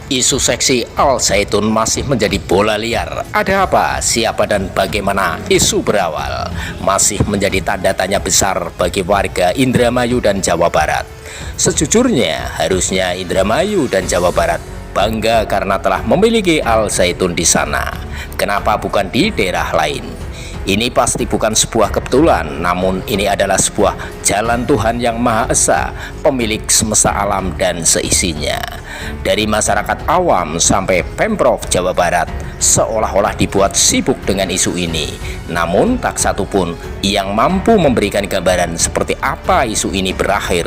Isu seksi Al Zaitun masih menjadi bola liar. Ada apa, siapa dan bagaimana isu berawal masih menjadi tanda tanya besar bagi warga Indramayu dan Jawa Barat. Sejujurnya, harusnya Indramayu dan Jawa Barat bangga karena telah memiliki Al Zaitun di sana. Kenapa bukan di daerah lain? Ini pasti bukan sebuah kebetulan, namun ini adalah sebuah jalan Tuhan yang Maha Esa, pemilik semesta alam dan seisinya. Dari masyarakat awam sampai Pemprov Jawa Barat, seolah-olah dibuat sibuk dengan isu ini. Namun tak satu pun yang mampu memberikan gambaran seperti apa isu ini berakhir.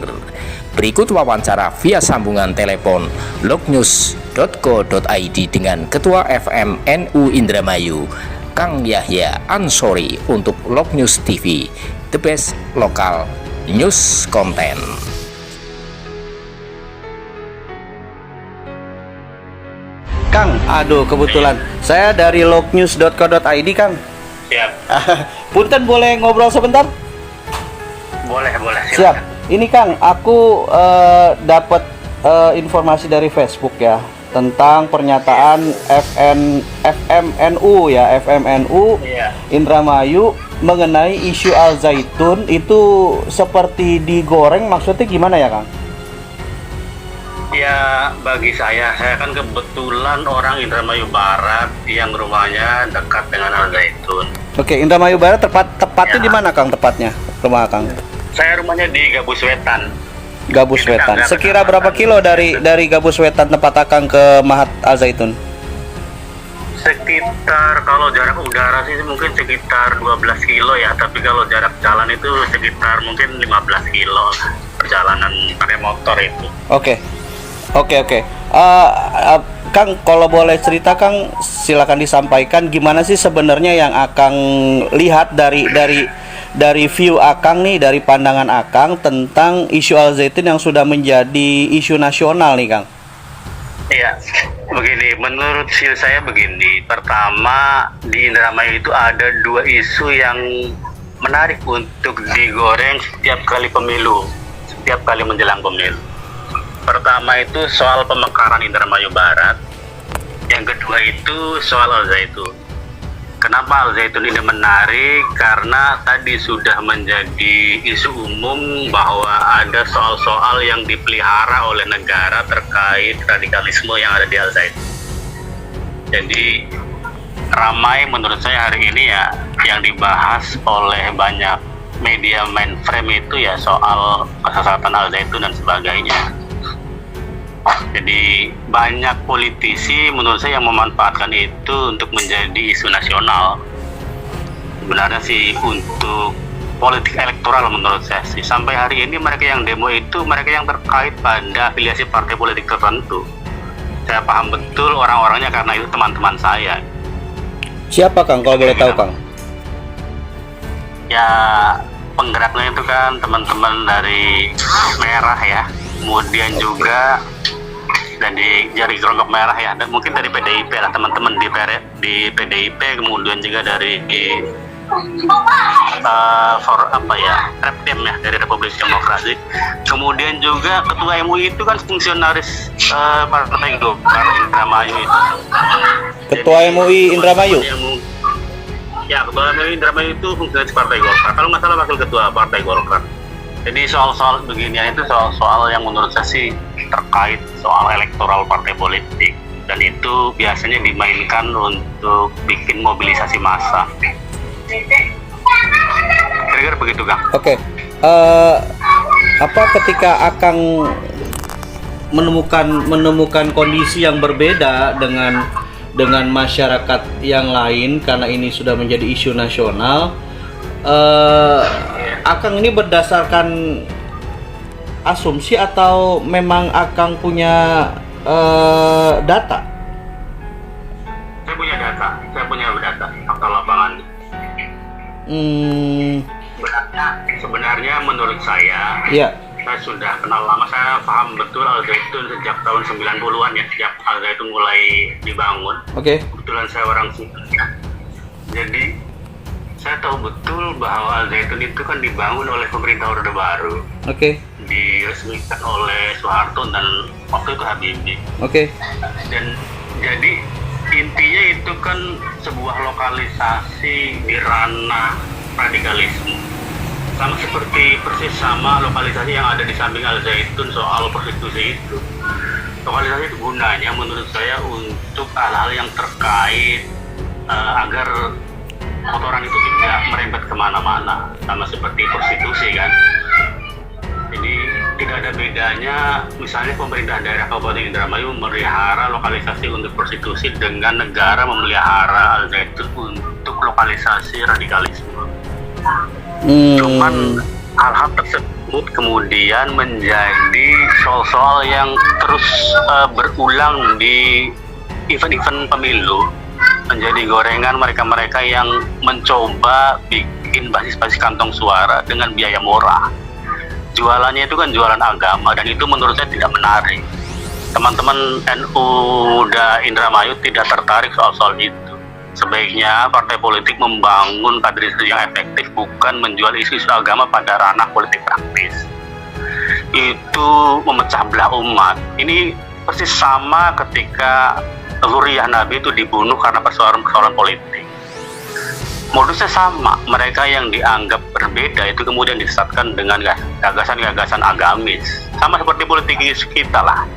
Berikut wawancara via sambungan telepon lognews.co.id dengan Ketua FM NU Indramayu, Kang Yahya Ansori untuk Log News TV, the best local news content. Kang, aduh kebetulan saya dari lognews.co.id, Kang. Siap. Punten, boleh ngobrol sebentar? Boleh. Siap. Ini Kang, aku dapat informasi dari Facebook ya tentang pernyataan FMNU Iya. Indramayu mengenai isu Al Zaitun itu seperti digoreng, maksudnya gimana ya, Kang? Ya, bagi saya kan kebetulan orang Indramayu Barat yang rumahnya dekat dengan Al Zaitun. Oke, Indramayu Barat tepatnya Ya. di mana, Kang, tepatnya? Rumah Kang? Saya rumahnya di Gabus Wetan. Gabus Wetan. Sekira berapa kilo dari Gabus Wetan tempat Akang ke Mahat Al Zaitun? Sekitar, kalau jarak udara sih mungkin sekitar 12 kilo ya, tapi kalau jarak jalan itu sekitar mungkin 15 kilo perjalanan pakai motor itu. Oke. Kang, kalau boleh cerita, Kang, silakan disampaikan gimana sih sebenarnya yang Akang lihat dari view Akang nih, dari pandangan Akang tentang isu Al Zaitun yang sudah menjadi isu nasional nih, Kang. Iya, begini, menurut view saya begini. Pertama, di Indramayu itu ada dua isu yang menarik untuk digoreng setiap kali pemilu, setiap kali menjelang pemilu. Pertama itu soal pemekaran Indramayu Barat, yang kedua itu soal Al Zaitun. Kenapa Al Zaitun ini menarik? Karena tadi sudah menjadi isu umum bahwa ada soal-soal yang dipelihara oleh negara terkait radikalisme yang ada di Al Zaitun. Jadi ramai menurut saya hari ini ya yang dibahas oleh banyak media mainstream itu ya soal kesesatan Al Zaitun dan sebagainya. Jadi banyak politisi menurut saya yang memanfaatkan itu untuk menjadi isu nasional. Sebenarnya sih untuk politik elektoral menurut saya sih. Sampai hari ini mereka yang demo itu mereka yang terkait pada afiliasi partai politik tertentu. Saya paham betul orang-orangnya karena itu teman-teman saya. Siapa, Kang, kalau boleh tahu, Kang? Ya penggeraknya itu kan teman-teman dari Merah ya. Kemudian juga dari Jari Kelompok Merah ya, dan mungkin dari PDIP lah, teman-teman di PDIP, kemudian juga dari Reptem ya, dari Republik Demokrasi. Kemudian juga ketua MUI itu kan fungsionaris Partai Golkar Indramayu itu. Ketua MUI Indramayu? Ya, ketua MUI Indramayu itu fungsionaris Partai Golkar. Kalau nggak salah wakil ketua Partai Golkar. Jadi soal-soal beginian itu soal-soal yang menurut saya sih terkait soal elektoral partai politik, dan itu biasanya dimainkan untuk bikin mobilisasi massa. Kira-kira begitu, Kang. Oke. Apa ketika Akang menemukan kondisi yang berbeda dengan masyarakat yang lain karena ini sudah menjadi isu nasional, Akang ini berdasarkan asumsi atau memang Akang punya data? Saya punya data, fakta lapangan. Sebenarnya menurut saya, Ya. saya sudah kenal lama, saya paham betul Al Zaitun sejak tahun 90-an ya, sejak Al Zaitun mulai dibangun. Oke. Kebetulan saya orang Sunda. Jadi saya tahu betul bahwa Al Zaitun itu kan dibangun oleh pemerintah Orde Baru. Oke. diresmikan oleh Soeharto dan waktu itu Habibie. Oke. Dan jadi intinya itu kan sebuah lokalisasi di ranah radikalisme, sama seperti persis sama lokalisasi yang ada di samping Al Zaitun soal prostitusi itu. Lokalisasi itu gunanya menurut saya untuk hal-hal yang terkait agar kotoran itu tidak merembet kemana-mana, sama seperti prostitusi kan. Jadi tidak ada bedanya misalnya pemerintah daerah Kabupaten Indramayu memelihara lokalisasi untuk prostitusi dengan negara memelihara Al Zaitun untuk lokalisasi radikalisme. Cuman hal-hal tersebut kemudian menjadi soal-soal yang terus berulang di event-event pemilu, menjadi gorengan mereka-mereka yang mencoba bikin basis-basis kantong suara dengan biaya murah. Jualannya itu kan jualan agama, dan itu menurut saya tidak menarik. Teman-teman NU Indramayu tidak tertarik soal-soal itu. Sebaiknya partai politik membangun kaderisasi yang efektif, bukan menjual isu-isu agama pada ranah politik praktis. Itu memecah belah umat. Ini persis sama ketika zuriyah Nabi itu dibunuh karena persoalan politik. Modusnya sama, mereka yang dianggap berbeda itu kemudian disesatkan dengan gagasan-gagasan agamis. Sama seperti politik kita lah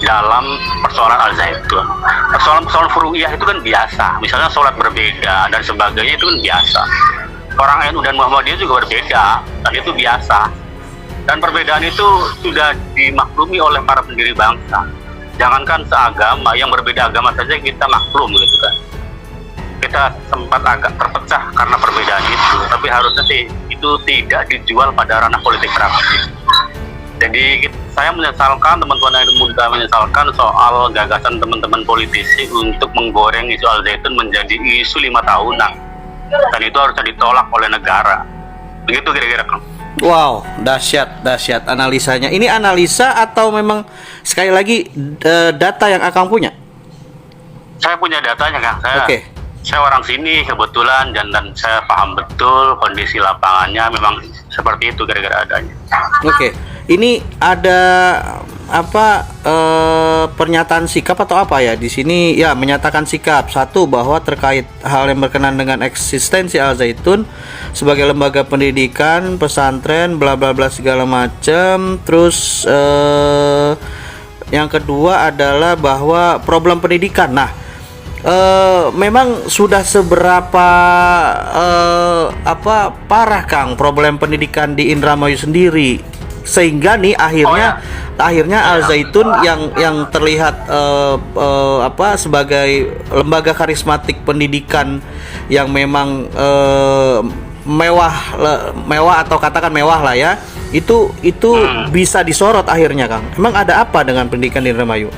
dalam persoalan Al Zaitun. Persoalan furu'iyah itu kan biasa, misalnya sholat berbeda dan sebagainya itu kan biasa. Orang NU dan Muhammadiyah juga berbeda, dan itu biasa. Dan perbedaan itu sudah dimaklumi oleh para pendiri bangsa. Jangankan seagama, yang berbeda agama saja kita maklum gitu kan. Kita sempat agak terpecah karena perbedaan itu, tapi harusnya sih itu tidak dijual pada ranah politik praktis. Jadi saya menyesalkan, teman-teman yang muda menyesalkan soal gagasan teman-teman politisi untuk menggoreng isu Al Zaitun menjadi isu 5 tahunan, dan itu harusnya ditolak oleh negara. Begitu kira-kira, Kang. Wow, dahsyat analisanya. Ini analisa atau memang sekali lagi data yang Akang punya? Saya punya datanya, Kang. Oke. Saya orang sini kebetulan, dan saya paham betul kondisi lapangannya memang seperti itu kira-kira adanya. Oke. Ini ada apa pernyataan sikap atau apa ya di sini ya, menyatakan sikap satu bahwa terkait hal yang berkenaan dengan eksistensi Al Zaitun sebagai lembaga pendidikan, pesantren, bla bla bla segala macam. Terus yang kedua adalah bahwa problem pendidikan. Nah, memang sudah seberapa parah Kang problem pendidikan di Indramayu sendiri, sehingga nih akhirnya Al Zaitun yang terlihat sebagai lembaga karismatik pendidikan yang memang mewah atau katakan mewah lah ya, itu bisa disorot akhirnya, Kang. Emang ada apa dengan pendidikan di Indramayu?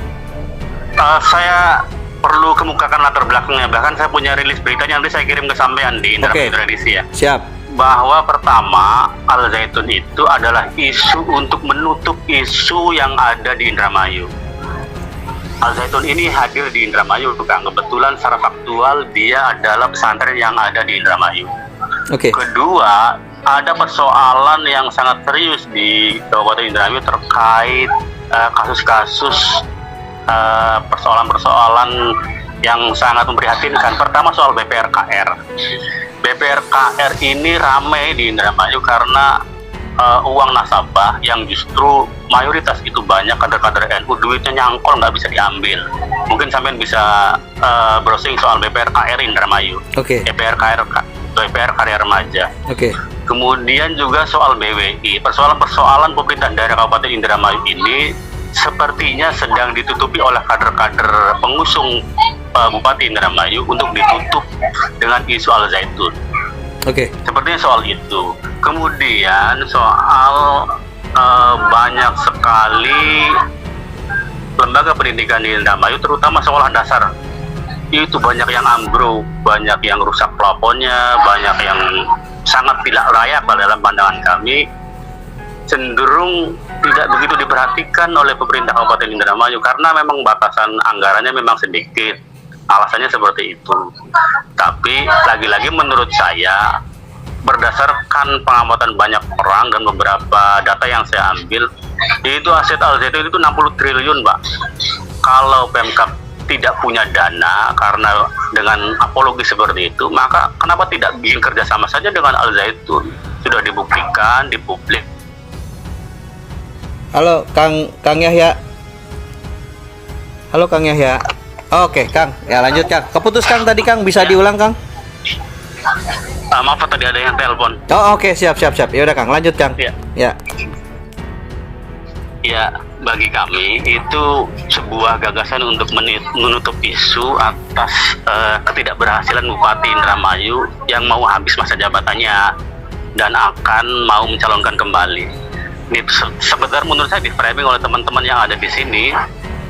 Saya perlu kemukakan latar belakangnya, bahkan saya punya rilis beritanya, nanti saya kirim ke sampean di Indramayu Tradisi ya. Siap. Bahwa pertama, Al Zaitun itu adalah isu untuk menutup isu yang ada di Indramayu. Al Zaitun ini hadir di Indramayu, Kang. Kebetulan secara faktual dia adalah pesantren yang ada di Indramayu. Oke. Kedua, ada persoalan yang sangat serius di Kabupaten Indramayu terkait kasus-kasus persoalan-persoalan yang sangat memprihatinkan. Pertama, soal BPRKR. BPRKR ini ramai di Indramayu karena uang nasabah yang justru mayoritas itu banyak kader-kader NU, duitnya nyangkol, nggak bisa diambil. Mungkin sampean bisa browsing soal BPRKR Indramayu. Oke. BPR Karya Remaja. Oke. Kemudian juga soal BWI. Persoalan-persoalan pemerintah daerah Kabupaten Indramayu ini sepertinya sedang ditutupi oleh kader-kader pengusung Bupati Indramayu untuk ditutup dengan isu Al Zaitun. Oke. Sepertinya soal itu. Kemudian soal banyak sekali lembaga pendidikan di Indramayu, terutama sekolah dasar, itu banyak yang ambruk, banyak yang rusak plafonnya, banyak yang sangat tidak layak dalam pandangan kami, cenderung tidak begitu diperhatikan oleh pemerintah Kabupaten Indramayu karena memang batasan anggarannya memang sedikit. Alasannya seperti itu. Tapi lagi-lagi menurut saya berdasarkan pengamatan banyak orang dan beberapa data yang saya ambil, itu aset Al Zaitun itu 60 triliun, Pak. Kalau Pemkab tidak punya dana karena dengan apologi seperti itu, maka kenapa tidak bikin kerjasama saja dengan Al Zaitun? Sudah dibuktikan di publik. Halo Kang Yahya. Halo Kang Yahya. Oke Kang, ya lanjut Kang. Keputus Kang tadi Kang, bisa diulang Kang? Maaf tadi ada yang telepon. Oh oke, siap. Ya udah Kang, lanjut Kang. Ya. Ya. Ya, bagi kami itu sebuah gagasan untuk menutup isu atas ketidakberhasilan Bupati Indramayu yang mau habis masa jabatannya dan akan mau mencalonkan kembali. Ini sebenarnya menurut saya di-framing oleh teman-teman yang ada di sini,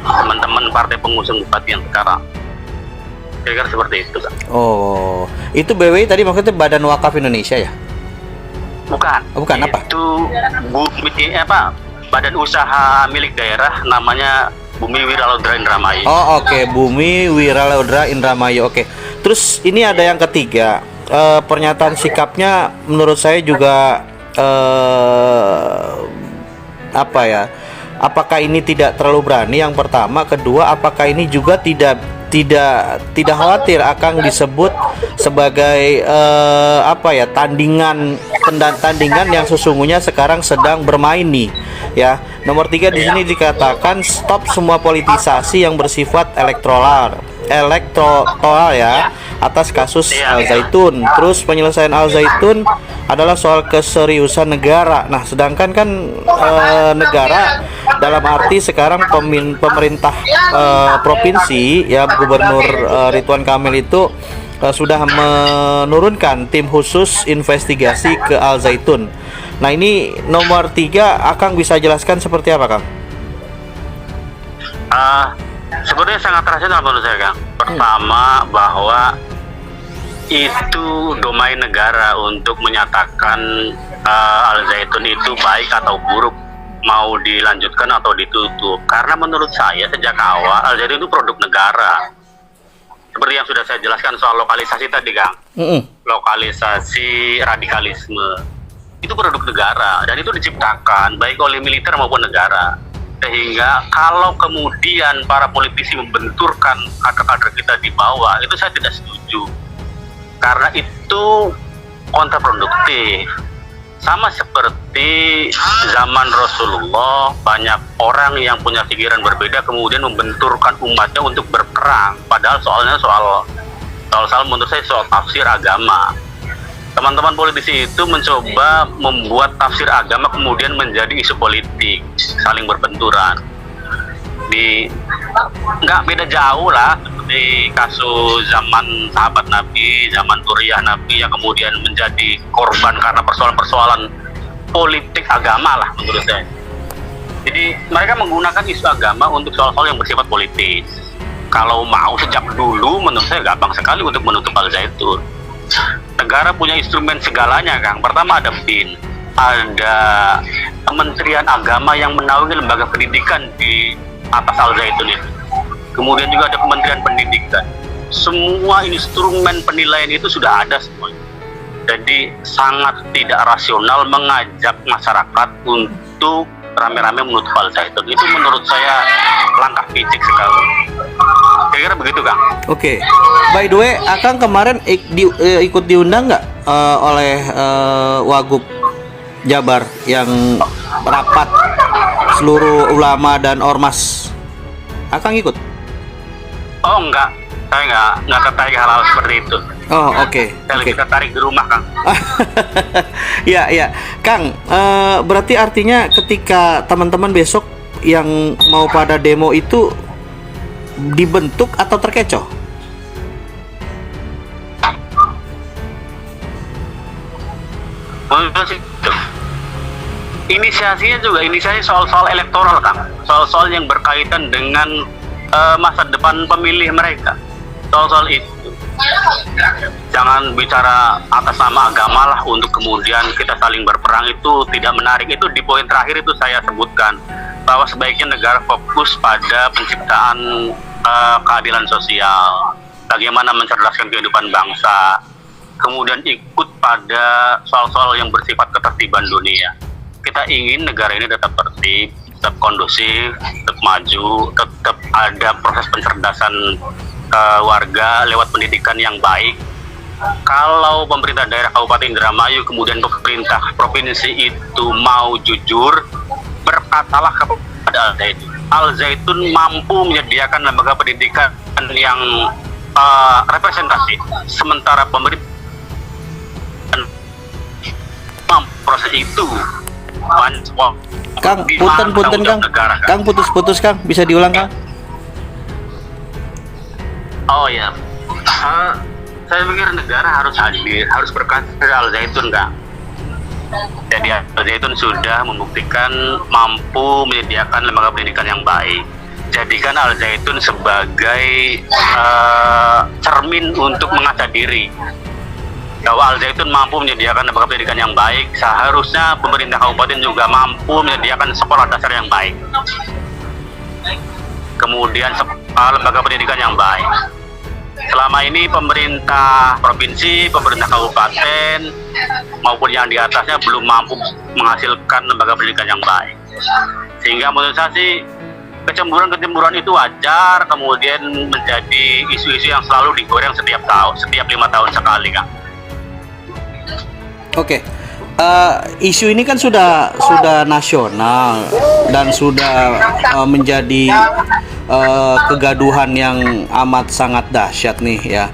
teman-teman partai pengusung Bupati yang sekarang. Kira-kira seperti itu, Kak. Oh, itu BWI tadi maksudnya Badan Wakaf Indonesia ya? Bukan. Oh, bukan apa? Itu Badan usaha milik daerah namanya Bumi Wiralaudra Indramayu. Oh oke, Bumi Wiralaudra Indramayu. Oke. Terus ini ada yang ketiga, pernyataan sikapnya menurut saya juga apa ya? Apakah ini tidak terlalu berani? Yang pertama, kedua, apakah ini juga tidak khawatir akan disebut sebagai tandingan yang sesungguhnya sekarang sedang bermain nih ya. Nomor 3 di sini dikatakan stop semua politisasi yang bersifat elektoral ya atas kasus Al Zaitun. Terus penyelesaian Al Zaitun adalah soal keseriusan negara. Nah, sedangkan kan negara dalam arti sekarang pemerintah provinsi ya, Gubernur Ridwan Kamil itu sudah menurunkan tim khusus investigasi ke Al Zaitun. Nah, ini nomor 3, Akang bisa jelaskan seperti apa, Kang? Sebenarnya sangat rasional menurut saya, Kang. Pertama, bahwa itu domain negara untuk menyatakan Al Zaitun itu baik atau buruk, mau dilanjutkan atau ditutup. Karena menurut saya sejak awal Al Zaitun itu produk negara. Seperti yang sudah saya jelaskan soal lokalisasi tadi, Kang. Lokalisasi radikalisme itu produk negara dan itu diciptakan baik oleh militer maupun negara. Sehingga kalau kemudian para politisi membenturkan kader-kader kita di bawah, itu saya tidak setuju. Karena itu kontraproduktif. Sama seperti zaman Rasulullah, banyak orang yang punya pikiran berbeda kemudian membenturkan umatnya untuk berperang. Padahal soal menurut saya soal tafsir agama. Teman-teman politisi itu mencoba membuat tafsir agama kemudian menjadi isu politik, saling berbenturan. Nggak beda jauh lah seperti kasus zaman sahabat Nabi, zaman Suriah Nabi yang kemudian menjadi korban karena persoalan-persoalan politik agama lah menurut saya. Jadi mereka menggunakan isu agama untuk soal-soal yang bersifat politis. Kalau mau sejak dulu menurut saya gampang sekali untuk menutup Al Zaitun. Negara punya instrumen segalanya, Kang. Pertama ada BIN, ada Kementerian Agama yang menaungi lembaga pendidikan di atas Al Zaitun itu. Kemudian juga ada Kementerian Pendidikan. Semua instrumen penilaian itu sudah ada semua. Jadi sangat tidak rasional mengajak masyarakat untuk rame-rame menutup Al Zaitun. Itu menurut saya langkah picik sekali. Kira-kira begitu, Kang. Oke. By the way, Akang kemarin ikut diundang nggak oleh Wagub Jabar yang rapat seluruh ulama dan ormas? Akang ikut? Oh enggak, saya enggak tertarik hal-hal seperti itu. Oh oke. Saya lebih tertarik di rumah, Kang. Ya, Kang. Berarti artinya ketika teman-teman besok yang mau pada demo itu dibentuk atau terkecoh? Inisiasinya juga inisiasi soal-soal elektoral, Kang. Soal-soal yang berkaitan dengan masa depan pemilih mereka. Soal-soal itu. Jangan bicara atas nama agama lah untuk kemudian kita saling berperang, itu tidak menarik. Itu di poin terakhir itu saya sebutkan bahwa sebaiknya negara fokus pada penciptaan keadilan sosial, bagaimana mencerdaskan kehidupan bangsa, kemudian ikut pada soal-soal yang bersifat ketertiban dunia. Kita ingin negara ini tetap tertib, tetap kondusif, tetap maju, tetap ada proses pencerdasan warga lewat pendidikan yang baik. Kalau pemerintah daerah Kabupaten Indramayu kemudian pemerintah provinsi itu mau jujur, berkatalah kepada Al-Zaitun. Al-Zaitun mampu menyediakan lembaga pendidikan yang representatif, sementara pemerintah proses itu. Kang, punten Kang. Kang putus-putus Kang, bisa diulang Kang? Oh ya, saya pikir negara harus hadir, harus berkata dari Al-Zaitun Kang. Jadi Al-Zaitun sudah membuktikan mampu menyediakan lembaga pendidikan yang baik. Jadikan Al-Zaitun sebagai cermin untuk mengasah diri. Bahwa Al-Zaitun mampu menyediakan lembaga pendidikan yang baik, seharusnya pemerintah kabupaten juga mampu menyediakan sekolah dasar yang baik. Kemudian lembaga pendidikan yang baik. Selama ini pemerintah provinsi, pemerintah kabupaten maupun yang di atasnya belum mampu menghasilkan lembaga pendidikan yang baik. Sehingga menurut saya sih kecemburuan itu wajar, kemudian menjadi isu-isu yang selalu digoreng setiap tahun, setiap 5 tahun sekali, Kang. Oke. Isu ini kan sudah nasional dan sudah menjadi kegaduhan yang amat sangat dahsyat nih ya.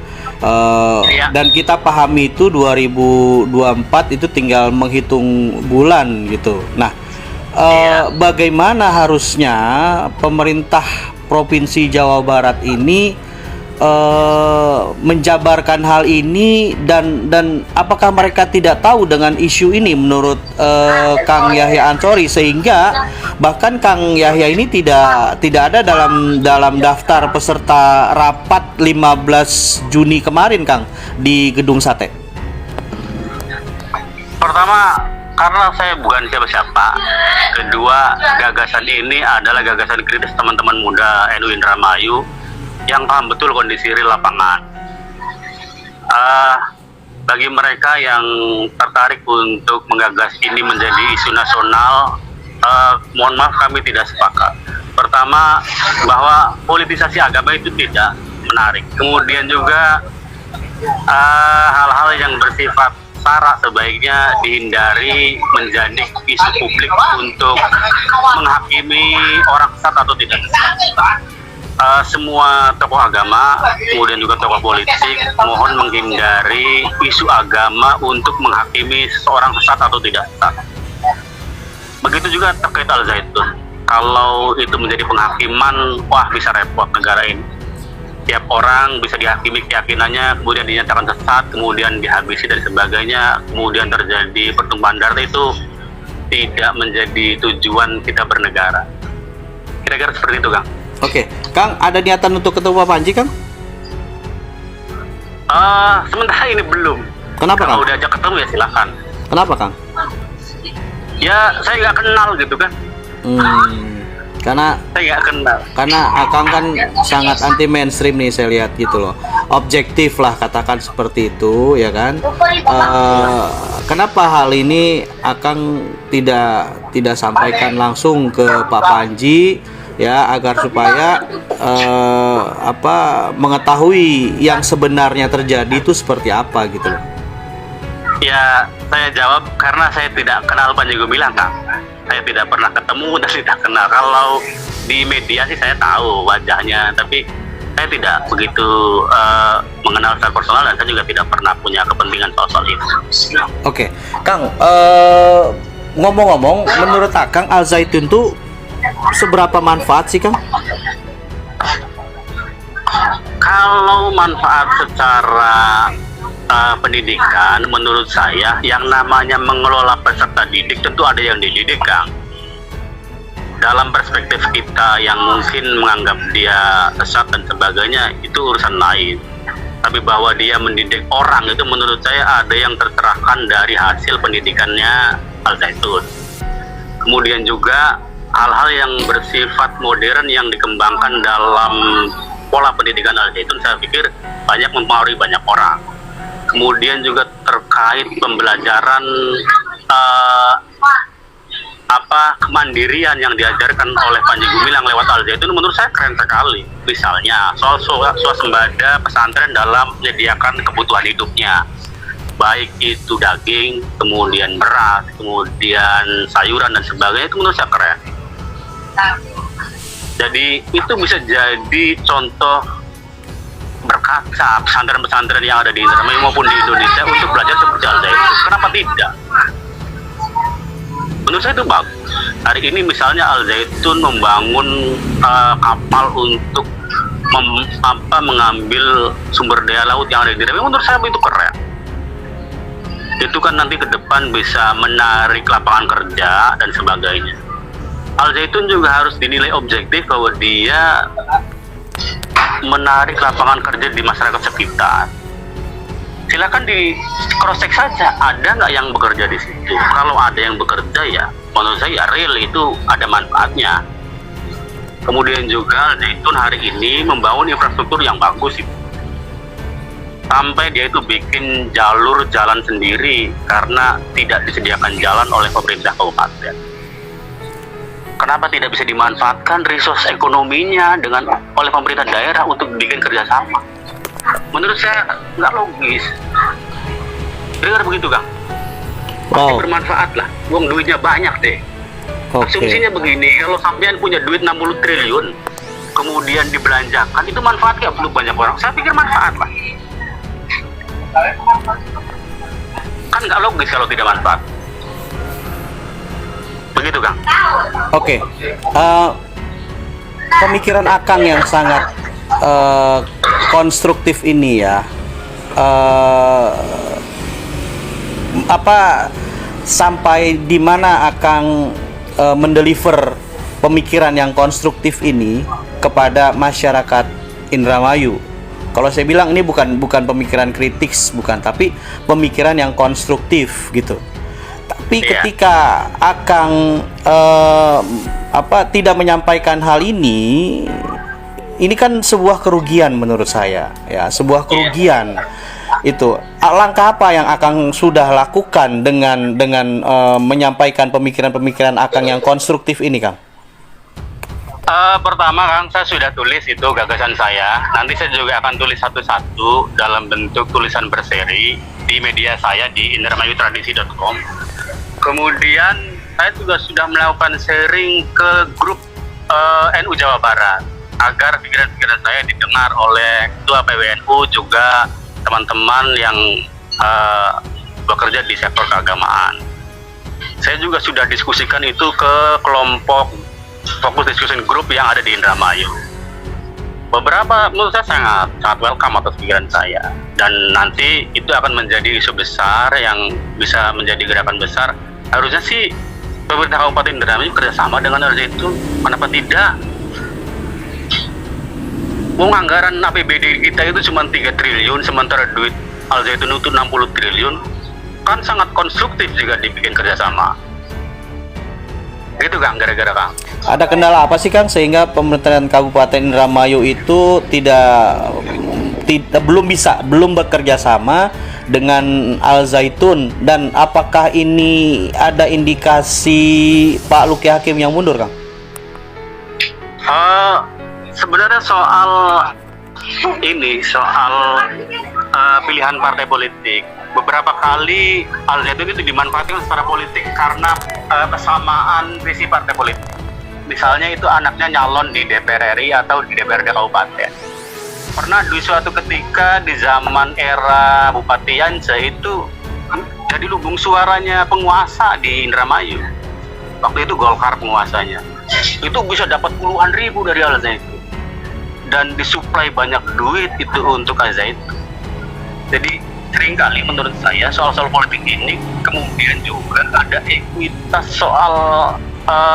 Dan kita pahami itu 2024 itu tinggal menghitung bulan gitu. Nah, bagaimana harusnya pemerintah Provinsi Jawa Barat ini menjabarkan hal ini dan apakah mereka tidak tahu dengan isu ini menurut Kang Yahya Ansori, sehingga bahkan Kang Yahya ini tidak ada dalam daftar peserta rapat 15 Juni kemarin Kang di Gedung Sate. Pertama, karena saya bukan siapa-siapa. Kedua, gagasan ini adalah gagasan kritis teman-teman muda NU Indramayu yang paham betul kondisi real lapangan. Bagi mereka yang tertarik untuk menggagas ini menjadi isu nasional, mohon maaf kami tidak sepakat. Pertama, bahwa politisasi agama itu tidak menarik. Kemudian juga hal-hal yang bersifat sara sebaiknya dihindari menjadi isu publik untuk menghakimi orang sesat atau tidak sesat. Semua tokoh agama, kemudian juga tokoh politik, mohon menghindari isu agama untuk menghakimi seseorang sesat atau tidak sesat. Begitu juga terkait Al-Zaitun. Kalau itu menjadi penghakiman, wah bisa repot negara ini. Tiap orang bisa dihakimi keyakinannya, kemudian dinyatakan sesat, kemudian dihabisi dan sebagainya, kemudian terjadi pertumpahan darah, itu tidak menjadi tujuan kita bernegara. Kira-kira seperti itu, Kang. Oke, Kang, ada niatan untuk ketemu Pak Panji, Kang? Sementara ini belum. Kenapa, Kang? Kalau udah ajak ketemu ya silakan. Kenapa, Kang? Ya, saya nggak kenal gitu kan. Karena Saya nggak kenal. Akang kan sangat anti mainstream nih, saya lihat gitu loh. Objektif lah, katakan seperti itu, ya kan? Kenapa hal ini Akang tidak sampaikan langsung ke Pak Panji, ya, agar supaya mengetahui yang sebenarnya terjadi itu seperti apa gitu loh. Ya, saya jawab karena saya tidak kenal Panji Gumilang, Kang. Saya tidak pernah ketemu dan tidak kenal. Kalau di media sih saya tahu wajahnya, tapi saya tidak begitu mengenal secara personal dan saya juga tidak pernah punya kepentingan soal itu. Oke, Kang, ngomong-ngomong, menurut Akang Al-Zaitun tuh seberapa manfaat sih, Kang? Kalau manfaat secara pendidikan, menurut saya yang namanya mengelola peserta didik tentu ada yang dididik, Kang. Dalam perspektif kita yang mungkin menganggap dia sesat dan sebagainya, itu urusan lain. Tapi bahwa dia mendidik orang, itu menurut saya ada yang tercerahkan dari hasil pendidikannya Al-Zaitun. Kemudian juga hal-hal yang bersifat modern yang dikembangkan dalam pola pendidikan Al-Zaitun, saya pikir banyak mempengaruhi banyak orang. kemudian juga terkait pembelajaran kemandirian yang diajarkan oleh Panji Gumilang lewat Al Zaitun, menurut saya keren sekali. Misalnya soal swasembada pesantren dalam menyediakan kebutuhan hidupnya, baik itu daging, kemudian beras, kemudian sayuran dan sebagainya, itu menurut saya keren. Jadi itu bisa jadi contoh berkaca pesantren-pesantren yang ada di Indramayu maupun di Indonesia untuk belajar seperti Al Zaitun. Kenapa tidak? Menurut saya itu bagus. Hari ini misalnya Al Zaitun membangun kapal untuk mengambil sumber daya laut yang ada di Indramayu. Menurut saya itu keren. Itu kan nanti ke depan bisa menarik lapangan kerja dan sebagainya. Al Zaitun juga harus dinilai objektif bahwa dia menarik lapangan kerja di masyarakat sekitar. Silakan di cross check saja, ada nggak yang bekerja di situ. Kalau ada yang bekerja, ya menurut saya real itu ada manfaatnya. Kemudian juga Al Zaitun hari ini membangun infrastruktur yang bagus, sampai dia itu bikin jalur jalan sendiri karena tidak disediakan jalan oleh pemerintah kabupaten. Kenapa tidak bisa dimanfaatkan resource ekonominya oleh pemerintah daerah untuk bikin kerjasama? Menurut saya nggak logis. Dengar begitu, Kang? Pasti bermanfaat lah. Uang duitnya banyak deh. Asumsinya begini, kalau sampean punya duit 60 triliun, kemudian dibelanjakan, itu manfaat nggak untuk banyak orang? Saya pikir manfaat lah. Kan nggak logis kalau tidak manfaat. Begitu, Kang? Oke. Pemikiran Akang yang sangat konstruktif ini ya, sampai di mana Akang mendeliver pemikiran yang konstruktif ini kepada masyarakat Indramayu. Kalau saya bilang ini bukan pemikiran kritis, bukan, tapi pemikiran yang konstruktif gitu. Tapi ketika Akang tidak menyampaikan hal ini kan sebuah kerugian menurut saya, ya, sebuah kerugian. Itu langkah apa yang Akang sudah lakukan dengan menyampaikan pemikiran-pemikiran Akang yang konstruktif ini, Kang? Pertama, Kang, saya sudah tulis itu gagasan saya. Nanti saya juga akan tulis satu-satu dalam bentuk tulisan berseri di media saya di indramayutradisi.com. Kemudian saya juga sudah melakukan sharing ke grup NU Jawa Barat agar pikiran-pikiran saya didengar oleh Ketua PWNU, juga teman-teman yang bekerja di sektor keagamaan. Saya juga sudah diskusikan itu ke kelompok fokus diskusi grup yang ada di Indramayu. Beberapa menurut saya sangat welcome atas pikiran saya, dan nanti itu akan menjadi isu besar yang bisa menjadi gerakan besar. Harusnya sih pemerintah Kabupaten Indramayu kerjasama dengan Al Zaitun. Kenapa tidak? Anggaran APBD kita itu cuma 3 triliun, sementara duit Al Zaitun itu 60 triliun. Kan sangat konstruktif jika dibikin kerjasama. Itu, Kang, gara-gara, Kang. Ada kendala apa sih, Kang, sehingga pemerintahan Kabupaten Indramayu itu belum bekerja sama dengan Al Zaitun, dan apakah ini ada indikasi Pak Luki Hakim yang mundur, Kang? Sebenarnya soal pilihan partai politik, beberapa kali Al Zaitun itu dimanfaatkan secara politik karena kesamaan visi partai politik. Misalnya itu anaknya nyalon di DPR RI atau di DPRD kabupaten. Pernah di suatu ketika di zaman era Bupati Yance itu jadi lumbung suaranya penguasa di Indramayu. Waktu itu Golkar penguasanya. Itu bisa dapat puluhan ribu dari Al Zaitun. Dan disuplai banyak duit itu untuk Al Zaitun. Jadi seringkali menurut saya soal politik ini kemudian juga ada ekuitas soal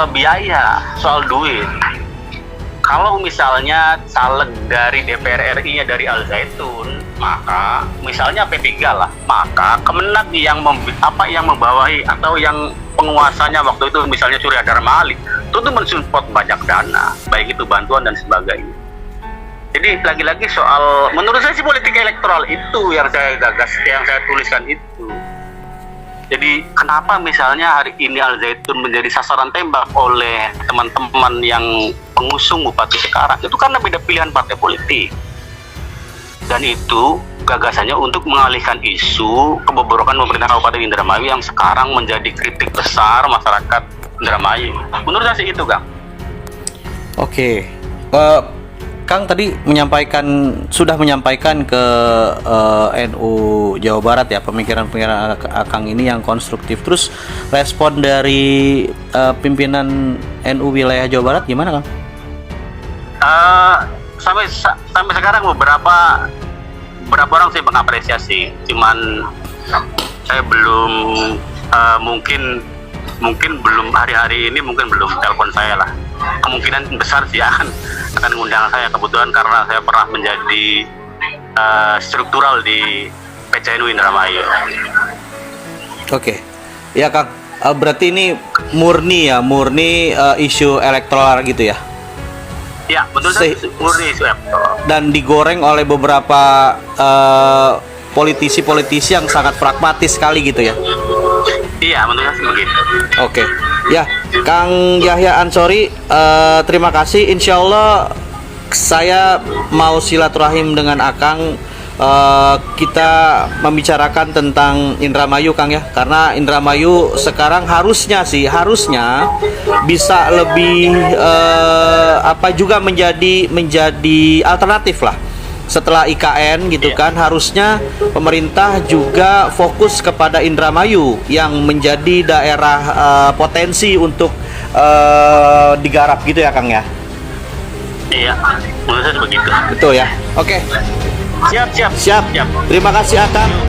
biaya, soal duit. Kalau misalnya caleg dari DPR RI-nya dari Al Zaitun, maka misalnya P3 lah, maka Kemenak yang membawahi atau yang penguasanya waktu itu misalnya Surya Dharma Ali, itu mensupport banyak dana, baik itu bantuan dan sebagainya. Jadi lagi-lagi soal, menurut saya sih politik elektoral itu yang saya gagas, yang saya tuliskan itu. Jadi kenapa misalnya hari ini Al Zaitun menjadi sasaran tembak oleh teman-teman yang pengusung bupati sekarang, itu karena beda pilihan partai politik. Dan itu gagasannya untuk mengalihkan isu kebobrokan pemerintah Kabupaten Indramayu yang sekarang menjadi kritik besar masyarakat Indramayu. Menurut saya sih itu, Kang. Oke. Kang tadi sudah menyampaikan ke NU Jawa Barat ya, pemikiran-pemikiran Akang ini yang konstruktif. Terus respon dari pimpinan NU wilayah Jawa Barat gimana, Kang? Sampai sekarang beberapa orang sih mengapresiasi, cuman saya belum mungkin belum hari-hari ini mungkin belum telepon saya lah. Kemungkinan besar sih akan mengundang saya, kebetulan karena saya pernah menjadi struktural di PCNU Indramayu. Oke. Ya, Kang. Berarti ini murni isu elektoral gitu ya? Ya, betul, murni isu elektoral. Dan digoreng oleh beberapa politisi-politisi yang sangat pragmatis sekali gitu ya? Iya, menurut saya begitu. Oke. Ya, Kang Yahya Ansori, terima kasih. Insya Allah saya mau silaturahim dengan Akang. Kita membicarakan tentang Indramayu, Kang ya, karena Indramayu sekarang harusnya bisa lebih juga menjadi alternatif lah setelah IKN gitu kan. Harusnya pemerintah juga fokus kepada Indramayu yang menjadi daerah potensi untuk digarap gitu ya, Kang ya. Iya, menurut saya begitu. Betul ya. Oke. Siap. Terima kasih, Akang.